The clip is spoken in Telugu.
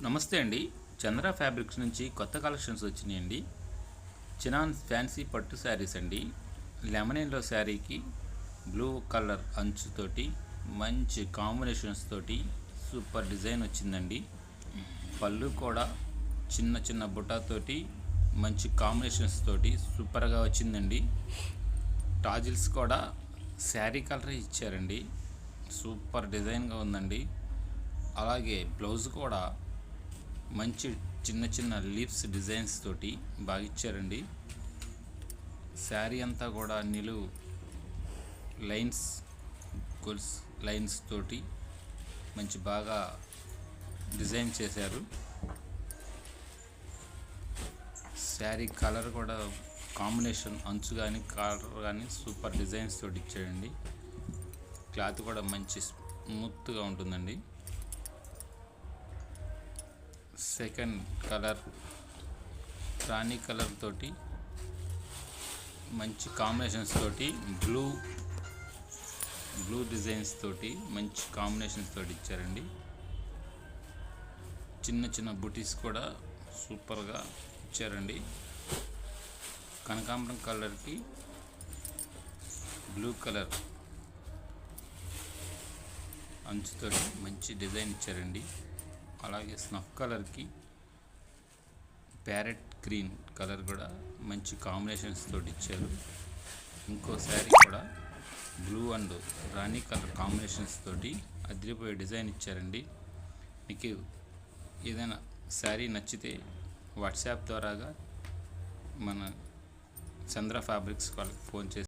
నమస్తే అండి. చంద్ర ఫ్యాబ్రిక్స్ నుంచి కొత్త కలెక్షన్స్ వచ్చినాయండి. చినాన్ ఫ్యాన్సీ పట్టు శారీస్ అండి. లెమన్ ఎల్లో శారీకి బ్లూ కలర్ అంచుతోటి మంచి కాంబినేషన్స్ తోటి సూపర్ డిజైన్ వచ్చిందండి. పళ్ళు కూడా చిన్న చిన్న బుట్టాతోటి మంచి కాంబినేషన్స్ తోటి సూపర్గా వచ్చిందండి. టాజిల్స్ కూడా శారీ కలర్ ఇచ్చారండి. సూపర్ డిజైన్గా ఉందండి. అలాగే బ్లౌజ్ కూడా మంచి చిన్న చిన్న లీవ్స్ డిజైన్స్ తోటి బాగా ఇచ్చారండి. శారీ అంతా కూడా నిలువు లైన్స్ గోల్స్ లైన్స్ తోటి మంచి బాగా డిజైన్ చేశారు. శారీ కలర్ కూడా కాంబినేషన్ అంచు కానీ కలర్ కానీ సూపర్ డిజైన్స్ తోటి ఇచ్చాడండి. క్లాత్ కూడా మంచి స్మూత్గా ఉంటుందండి. సెకండ్ కలర్ రాణి కలర్ తోటి మంచి కాంబినేషన్స్ తోటి బ్లూ డిజైన్స్ తోటి మంచి కాంబినేషన్స్ తోటి ఇచ్చారండి. చిన్న చిన్న బుటీస్ కూడా సూపర్గా ఇచ్చారండి. కనకాంబరం కలర్కి బ్లూ కలర్ అంచుతోటి మంచి డిజైన్ ఇచ్చారండి. అలాగే స్నఫ్ కలర్కి ప్యారెట్ గ్రీన్ కలర్ కూడా మంచి కాంబినేషన్స్ తోటి ఇచ్చారు. ఇంకో శారీ కూడా blue and Rani colour combinations తోటి అదిరిపోయే డిజైన్ ఇచ్చారండి. మీకు ఏదైనా శారీ నచ్చితే వాట్సాప్ ద్వారాగా మన చంద్ర ఫ్యాబ్రిక్స్ వాళ్ళకి ఫోన్ చేసి